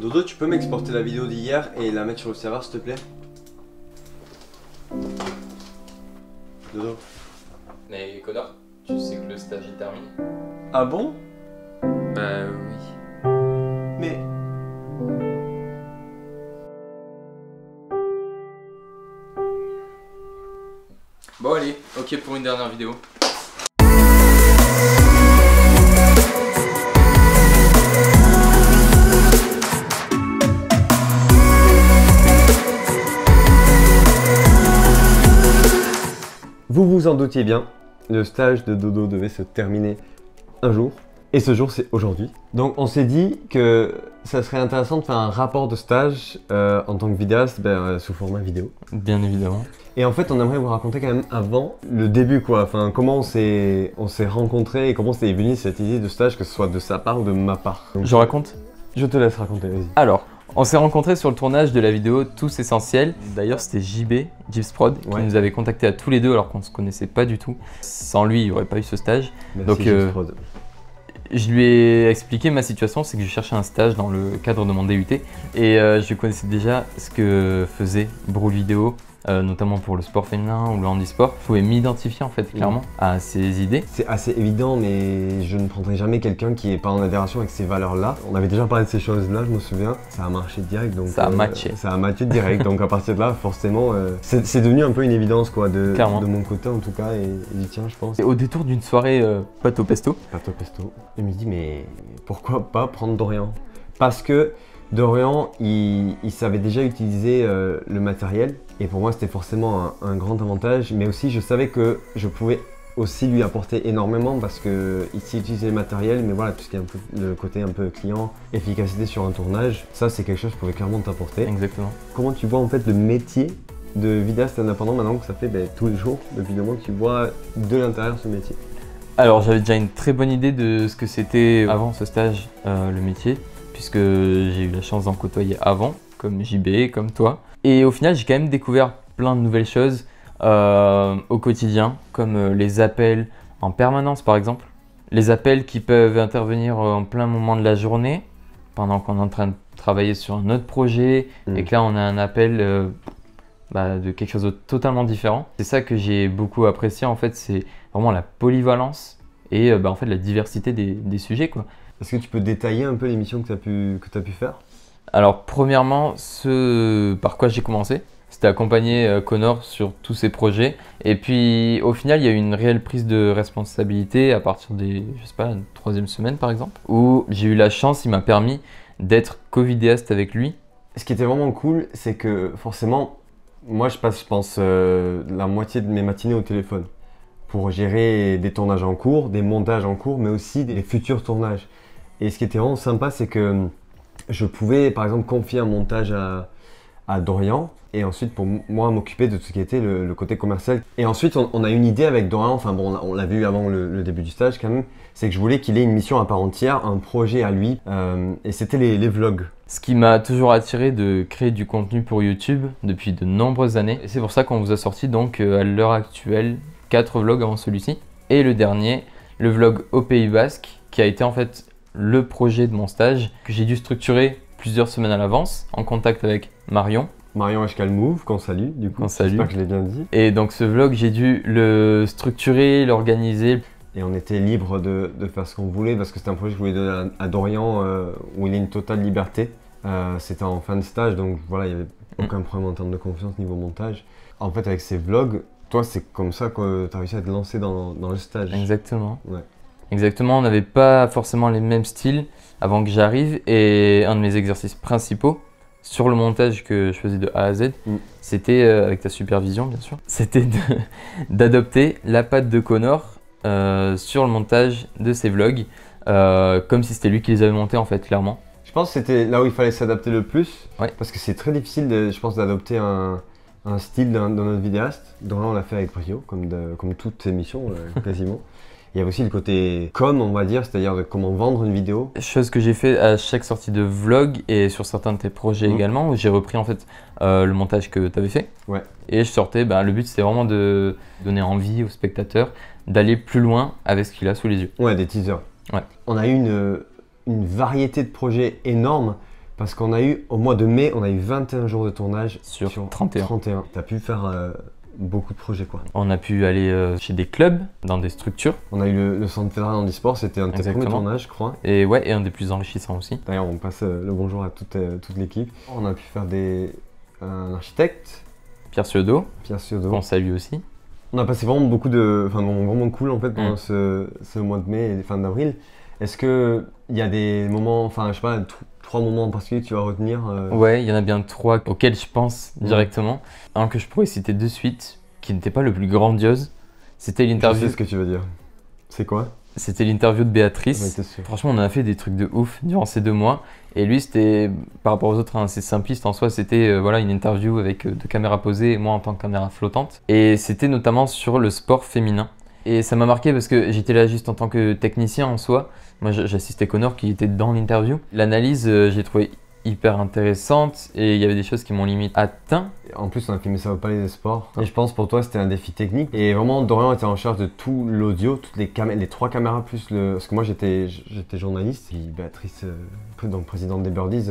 Dodo, tu peux m'exporter la vidéo d'hier et la mettre sur le serveur s'il te plaît? Dodo. Mais Connor, tu sais que le stage est terminé? Ah bon? Bah oui. Mais... Bon allez, ok pour une dernière vidéo. Vous vous en doutiez bien, le stage de Dodo devait se terminer un jour. Et ce jour, c'est aujourd'hui. Donc on s'est dit que ça serait intéressant de faire un rapport de stage en tant que vidéaste sous format vidéo. Bien évidemment. Et en fait, on aimerait vous raconter quand même avant le début quoi. Enfin, comment on s'est rencontrés et comment c'est venu cette idée de stage, que ce soit de sa part ou de ma part. Donc, Je raconte? Je te laisse raconter, vas-y. Alors, on s'est rencontrés sur le tournage de la vidéo Tous Essentiels. D'ailleurs, c'était JB, Gypsprod, qui nous avait contactés à tous les deux alors qu'on ne se connaissait pas du tout. Sans lui, il n'y aurait pas eu ce stage. Merci, donc, je lui ai expliqué ma situation, c'est que je cherchais un stage dans le cadre de mon DUT. Et je connaissais déjà ce que faisait Brule Vidéo, notamment pour le sport féminin ou le handisport. Je pouvais m'identifier en fait clairement à ses idées. C'est assez évident, mais je ne prendrai jamais quelqu'un qui n'est pas en adhération avec ces valeurs-là. On avait déjà parlé de ces choses-là, je me souviens. Ça a marché direct, donc ça a matché. Ça a matché direct, donc à partir de là, forcément, c'est devenu un peu une évidence quoi, de mon côté en tout cas, et du tien, je pense. Et au détour d'une soirée pâte au pesto. Pâte au pesto. Il me dit mais pourquoi pas prendre Dorian? Parce que Dorian, il savait déjà utiliser le matériel. Et pour moi, c'était forcément un grand avantage. Mais aussi, je savais que je pouvais aussi lui apporter énormément parce que ici, utiliser le matériel, mais voilà, tout ce qui est un peu le côté un peu client, efficacité sur un tournage, ça, c'est quelque chose que je pouvais clairement t'apporter. Exactement. Comment tu vois en fait le métier de vidéaste indépendant maintenant que ça fait tous les jours, depuis le moment que tu vois de l'intérieur ce métier? Alors, j'avais déjà une très bonne idée de ce que c'était avant ce stage, le métier, puisque j'ai eu la chance d'en côtoyer avant, comme JB, comme toi. Et au final, j'ai quand même découvert plein de nouvelles choses au quotidien, comme les appels en permanence par exemple. Les appels qui peuvent intervenir en plein moment de la journée, pendant qu'on est en train de travailler sur un autre projet, et que là on a un appel de quelque chose de totalement différent. C'est ça que j'ai beaucoup apprécié en fait, c'est vraiment la polyvalence et en fait la diversité des sujets quoi. Est-ce que tu peux détailler un peu les missions que tu as pu faire? Alors premièrement, ce par quoi j'ai commencé, c'était accompagner Connor sur tous ses projets. Et puis au final, il y a eu une réelle prise de responsabilité à partir des, je sais pas, une 3e semaine par exemple, où j'ai eu la chance, il m'a permis d'être co-vidéaste avec lui. Ce qui était vraiment cool, c'est que forcément, moi je passe, je pense, la moitié de mes matinées au téléphone pour gérer des tournages en cours, des montages en cours, mais aussi des futurs tournages. Et ce qui était vraiment sympa, c'est que je pouvais par exemple confier un montage à Dorian et ensuite pour moi m'occuper de tout ce qui était le côté commercial. Et ensuite on a une idée avec Dorian, enfin bon on l'a vu avant le début du stage quand même, c'est que je voulais qu'il ait une mission à part entière, un projet à lui et c'était les vlogs. Ce qui m'a toujours attiré de créer du contenu pour YouTube depuis de nombreuses années. Et c'est pour ça qu'on vous a sorti donc à l'heure actuelle 4 vlogs avant celui-ci. Et le dernier, le vlog au Pays Basque, qui a été en fait le projet de mon stage que j'ai dû structurer plusieurs semaines à l'avance en contact avec Marion. Marion Move, qu'on salue du coup, j'espère que je l'ai bien dit. Et donc ce vlog, j'ai dû le structurer, l'organiser. Et on était libre de faire ce qu'on voulait parce que c'était un projet que je voulais donner à Dorian où il a une totale liberté. C'était en fin de stage donc voilà, il n'y avait aucun problème en termes de confiance niveau montage. En fait avec ces vlogs, toi c'est comme ça que tu as réussi à te lancer dans le stage. Exactement. Ouais. Exactement, on n'avait pas forcément les mêmes styles avant que j'arrive et un de mes exercices principaux sur le montage que je faisais de A à Z, c'était, avec ta supervision bien sûr, c'était d'adopter la patte de Connor sur le montage de ses vlogs, comme si c'était lui qui les avait montés en fait, clairement. Je pense que c'était là où il fallait s'adapter le plus, ouais. Parce que c'est très difficile, je pense, d'adopter un style d'un autre vidéaste. Donc là on l'a fait avec brio, comme toutes ses missions quasiment. Il y a aussi le côté com, on va dire, c'est-à-dire de comment vendre une vidéo. Chose que j'ai fait à chaque sortie de vlog et sur certains de tes projets également, où j'ai repris en fait le montage que tu avais fait. Ouais. Et je sortais, le but c'était vraiment de donner envie aux spectateurs d'aller plus loin avec ce qu'il a sous les yeux. Ouais, des teasers. Ouais. On a eu une variété de projets énorme Parce qu'on a eu, au mois de mai, on a eu 21 jours de tournage Sur 31. 31. T'as pu faire beaucoup de projets quoi. On a pu aller chez des clubs, dans des structures. On a eu le centre fédéral handisport, c'était un de tes premiers tournages, je crois. Et ouais, et un des plus enrichissants aussi. D'ailleurs, on passe le bonjour à toute l'équipe. On a pu faire un architecte. Pierre Ciodo, qu'on salue aussi. On a passé vraiment beaucoup de moments vraiment cool en fait pendant ce mois de mai et fin d'avril. Est-ce que il y a des moments, enfin je sais pas, 3 moments en particulier que tu vas retenir Ouais, il y en a bien 3 auxquels je pense directement. Un que je pourrais citer de suite, qui n'était pas le plus grandiose, c'était l'interview. Je sais ce que tu veux dire. C'est quoi? C'était l'interview de Béatrice. Ouais, franchement, on a fait des trucs de ouf durant ces 2 mois. Et lui, c'était, par rapport aux autres, assez simpliste en soi. C'était voilà, une interview avec 2 caméras posées et moi en tant que caméra flottante. Et c'était notamment sur le sport féminin. Et ça m'a marqué parce que j'étais là juste en tant que technicien en soi. Moi, j'assistais Connor qui était dans l'interview. L'analyse, j'ai trouvé hyper intéressante et il y avait des choses qui m'ont limite atteint. En plus, on a filmé ça au Palais des Sports. Et je pense pour toi, c'était un défi technique. Et vraiment, Dorian était en charge de tout l'audio, toutes les 3 caméras plus le. Parce que moi, j'étais journaliste. Et Béatrice, donc présidente des Birdies,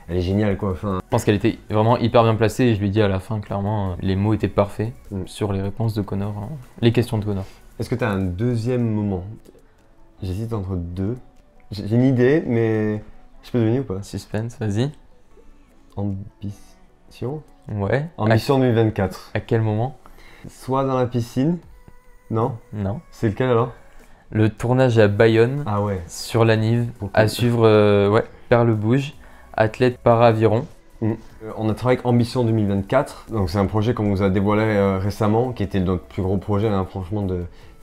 elle est géniale quoi. Enfin... Je pense qu'elle était vraiment hyper bien placée et je lui ai dit à la fin, clairement, les mots étaient parfaits sur les réponses de Connor, les questions de Connor. Est-ce que tu as un deuxième moment? J'hésite entre 2. J'ai une idée, mais je peux deviner ou pas? Suspense, vas-y. Ambition? Ouais. Ambition 2024. À quel moment? Soit dans la piscine. Non? Non. C'est lequel alors? Le tournage à Bayonne. Ah ouais. Sur la Nive. Okay. À suivre, ouais, Perle Bouge, athlète para-aviron. On a travaillé avec Ambition 2024. Donc c'est un projet qu'on vous a dévoilé récemment, qui était notre plus gros projet, hein, franchement,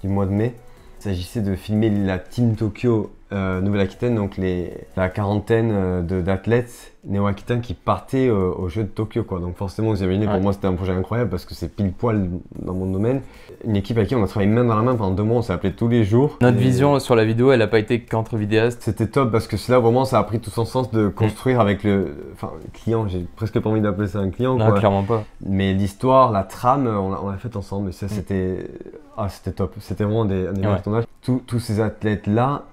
du mois de mai. Il s'agissait de filmer la Team Tokyo Nouvelle-Aquitaine, donc la quarantaine d'athlètes néo-aquitains qui partaient aux Jeux de Tokyo, quoi. Donc forcément, vous imaginez, pour moi, c'était un projet incroyable parce que c'est pile poil dans mon domaine. Une équipe avec qui on a travaillé main dans la main pendant 2 mois, on s'est appelé tous les jours. Notre vision sur la vidéo, elle n'a pas été qu'entre vidéastes. C'était top parce que c'est là vraiment ça a pris tout son sens de construire avec le client. J'ai presque pas envie d'appeler ça un client. Non, quoi. Clairement pas. Mais l'histoire, la trame, on l'a faite ensemble et ça c'était top. C'était vraiment des meilleurs tournages. Tous ces athlètes-là,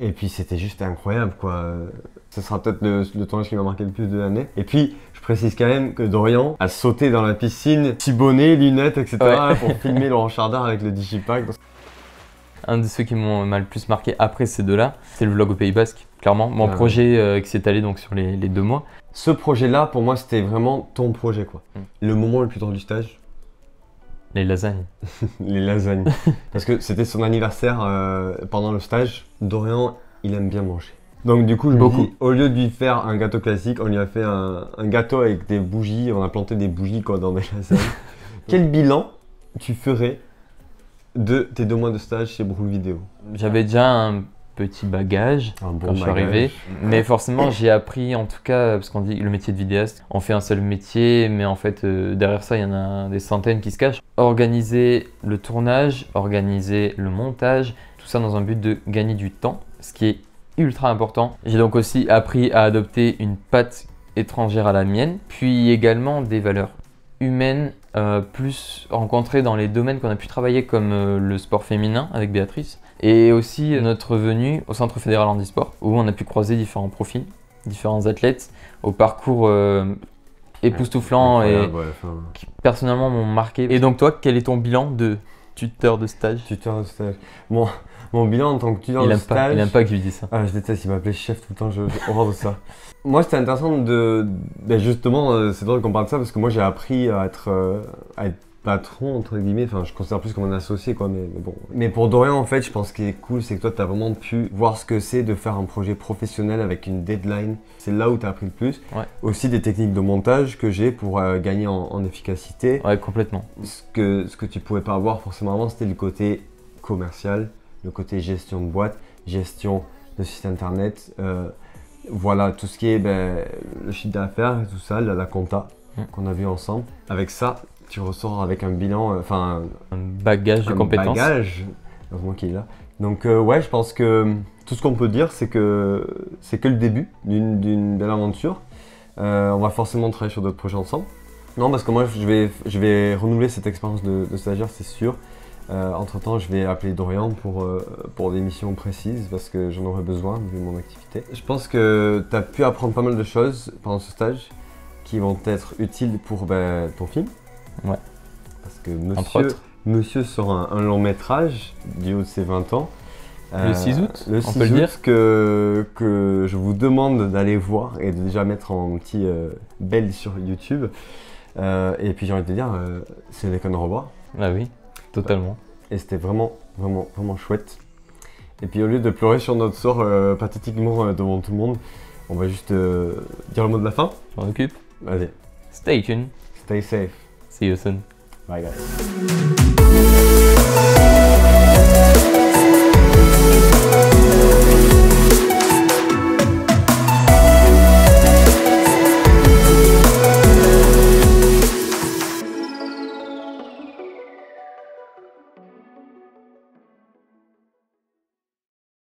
et puis c'était juste incroyable quoi. Ce sera peut-être le tournage qui m'a marqué le plus de l'année. Et puis, je précise quand même que Dorian a sauté dans la piscine, petit bonnet, lunettes, etc. pour filmer Laurent Chardin avec le Digipack. Un de ceux qui m'ont le plus marqué après ces 2-là, c'est le vlog au Pays Basque, clairement. Mon projet qui s'est allé donc sur les 2 mois. Ce projet-là, pour moi, c'était vraiment ton projet quoi. Le moment le plus drôle du stage? Les lasagnes. Les lasagnes. Parce que c'était son anniversaire pendant le stage. Dorian, il aime bien manger. Donc du coup, je me dis, au lieu de lui faire un gâteau classique, on lui a fait un gâteau avec des bougies. On a planté des bougies quoi, dans des lasagnes. Quel bilan tu ferais de tes 2 mois de stage chez Broul Vidéo? J'avais déjà un petit bagage quand je suis arrivé. Mais forcément, j'ai appris, en tout cas, parce qu'on dit le métier de vidéaste, on fait un seul métier, mais en fait, derrière ça, il y en a des centaines qui se cachent. Organiser le tournage, organiser le montage, tout ça dans un but de gagner du temps, ce qui est ultra important. J'ai donc aussi appris à adopter une patte étrangère à la mienne, puis également des valeurs humaines plus rencontrées dans les domaines qu'on a pu travailler comme le sport féminin avec Béatrice et aussi notre venue au Centre fédéral handisport où on a pu croiser différents profils, différents athlètes au parcours époustouflant et qui personnellement m'ont marqué. Et donc toi, quel est ton bilan de tuteur de stage? Tuteur de stage. Mon bilan en tant que tuteur de stage... Il aime pas que je lui dise ça. Ah, je déteste, il m'appelait chef tout le temps, j'ai horreur de ça. Moi, c'était intéressant de... Ben justement, c'est drôle qu'on parle de ça parce que moi, j'ai appris à être patron, entre guillemets. Enfin, je considère plus comme un associé, quoi, mais bon. Mais pour Dorian, en fait, je pense ce qui est cool, c'est que toi, tu as vraiment pu voir ce que c'est de faire un projet professionnel avec une deadline. C'est là où tu as appris le plus. Ouais. Aussi des techniques de montage que j'ai pour gagner en efficacité. Ouais, complètement. Ce que tu pouvais pas avoir forcément avant, c'était le côté commercial, le côté gestion de boîte, gestion de site internet, voilà, tout ce qui est le chiffre d'affaires et tout ça, la compta qu'on a vu ensemble. Avec ça, tu ressors avec un bilan, un bagage de compétences. Un bagage, heureusement qu'il est là. Donc ouais, je pense que tout ce qu'on peut dire, c'est que le début d'une belle aventure. On va forcément travailler sur d'autres projets ensemble. Non, parce que moi, je vais renouveler cette expérience de stagiaire, c'est sûr. Entre temps, je vais appeler Dorian pour des missions précises parce que j'en aurai besoin vu mon activité. Je pense que tu as pu apprendre pas mal de choses pendant ce stage qui vont être utiles pour ton film. Ouais. Parce que monsieur sort un long métrage du haut de ses 20 ans. Le 6 août, le 6 août que je vous demande d'aller voir et de déjà mettre en petit belle sur YouTube. Et puis j'ai envie de te dire, c'est des connes revoir. Ah oui, totalement. Et c'était vraiment chouette. Et puis au lieu de pleurer sur notre sort pathétiquement devant tout le monde, on va juste dire le mot de la fin. Je m'en occupe. Vas-y. Stay tuned. Stay safe. See you soon. Bye guys.